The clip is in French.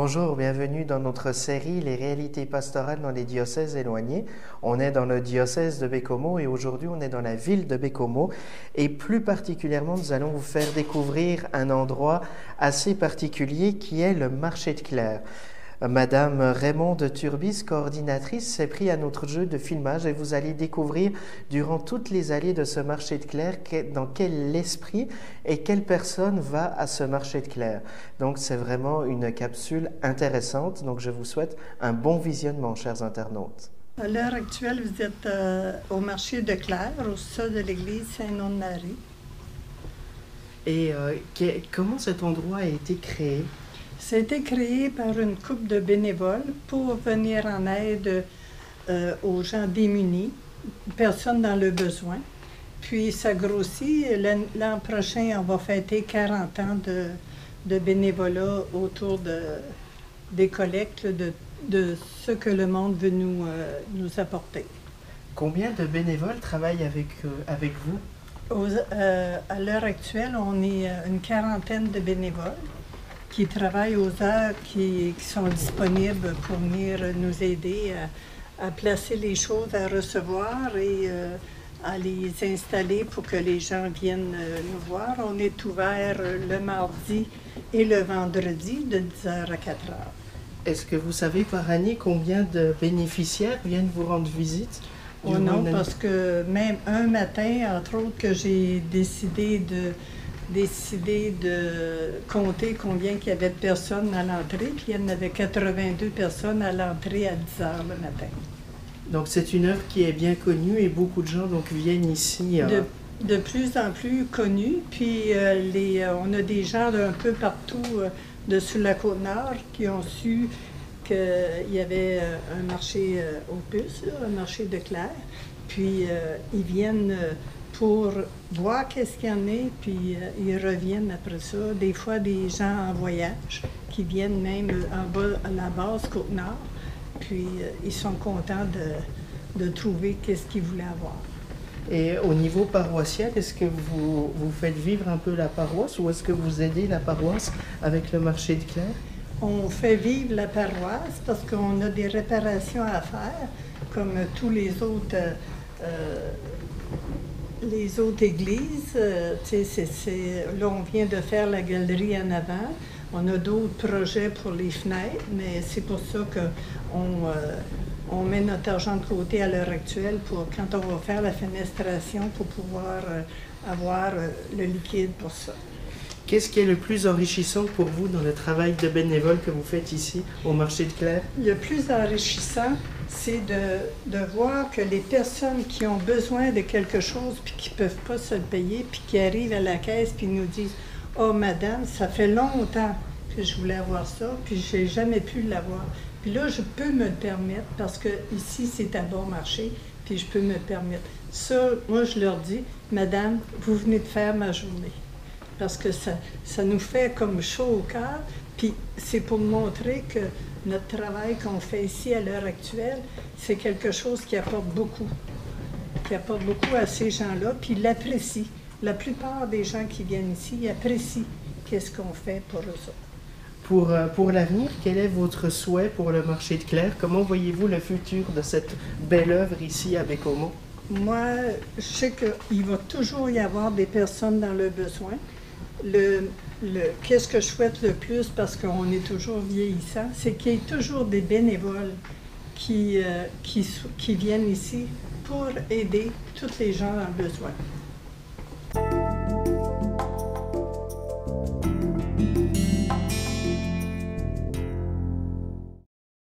Bonjour, bienvenue dans notre série Les réalités pastorales dans les diocèses éloignés. On est dans le diocèse de Baie-Comeau et aujourd'hui on est dans la ville de Baie-Comeau et plus particulièrement nous allons vous faire découvrir un endroit assez particulier qui est le marché de Clare. Madame Raymonde Turbis, coordinatrice, s'est pris à notre jeu de filmage et vous allez découvrir durant toutes les allées de ce marché de Clare dans quel esprit et quelle personne va à ce marché de Clare. Donc c'est vraiment une capsule intéressante, donc je vous souhaite un bon visionnement, chers internautes. À l'heure actuelle, vous êtes au marché de Clare, au sol de l'église Saint-Nom-de-Marie. Et comment cet endroit a été créé? Ça a été créé par une couple de bénévoles pour venir en aide aux gens démunis, personnes dans le besoin. Puis ça grossit. L'an prochain, on va fêter 40 ans de bénévolat autour des collectes, de ce que le monde veut nous apporter. Combien de bénévoles travaillent avec vous? À l'heure actuelle, on est une quarantaine de bénévoles qui travaillent aux heures qui sont disponibles pour venir nous aider à placer les choses, à recevoir et à les installer pour que les gens viennent nous voir. On est ouvert le mardi et le vendredi de 10h à 4h. Est-ce que vous savez par année combien de bénéficiaires viennent vous rendre visite? Oh non, parce que même un matin, entre autres, que j'ai décidé de compter combien il y avait de personnes à l'entrée, puis il y en avait 82 personnes à l'entrée à 10h le matin. Donc c'est une œuvre qui est bien connue et beaucoup de gens donc viennent ici. De plus en plus connue, puis on a des gens d'un peu partout sur la Côte-Nord qui ont su qu'il y avait un marché aux puces, un marché de Clare, puis ils viennent pour voir qu'est-ce qu'il y en a, puis ils reviennent après ça. Des fois, des gens en voyage qui viennent même en bas à la base Côte-Nord, puis ils sont contents de trouver qu'est-ce qu'ils voulaient avoir. Et au niveau paroissial, est-ce que vous faites vivre un peu la paroisse ou est-ce que vous aidez la paroisse avec le marché de Clare? On fait vivre la paroisse parce qu'on a des réparations à faire, comme tous les autres églises. Là, on vient de faire la galerie en avant. On a d'autres projets pour les fenêtres, mais c'est pour ça qu'on met notre argent de côté à l'heure actuelle pour quand on va faire la fenestration pour pouvoir avoir le liquide pour ça. Qu'est-ce qui est le plus enrichissant pour vous dans le travail de bénévole que vous faites ici au marché de Clare? Le plus enrichissant, c'est de voir que les personnes qui ont besoin de quelque chose puis qui ne peuvent pas se le payer, puis qui arrivent à la caisse puis nous disent « Oh madame, ça fait longtemps que je voulais avoir ça, puis je n'ai jamais pu l'avoir. » Puis là, je peux me le permettre parce que ici c'est à bon marché, puis je peux me le permettre. Ça, moi je leur dis « Madame, vous venez de faire ma journée. » Parce que ça nous fait comme chaud au cœur, puis c'est pour montrer que notre travail qu'on fait ici à l'heure actuelle, c'est quelque chose qui apporte beaucoup à ces gens-là, puis ils l'apprécient. La plupart des gens qui viennent ici, ils apprécient qu'est-ce qu'on fait pour eux autres. Pour l'avenir, quel est votre souhait pour le marché de Clare? Comment voyez-vous le futur de cette belle œuvre ici à Baie-Comeau? Moi, je sais qu'il va toujours y avoir des personnes dans le besoin. Qu'est-ce que je souhaite le plus, parce qu'on est toujours vieillissant, c'est qu'il y ait toujours des bénévoles qui viennent ici pour aider tous les gens dans le besoin.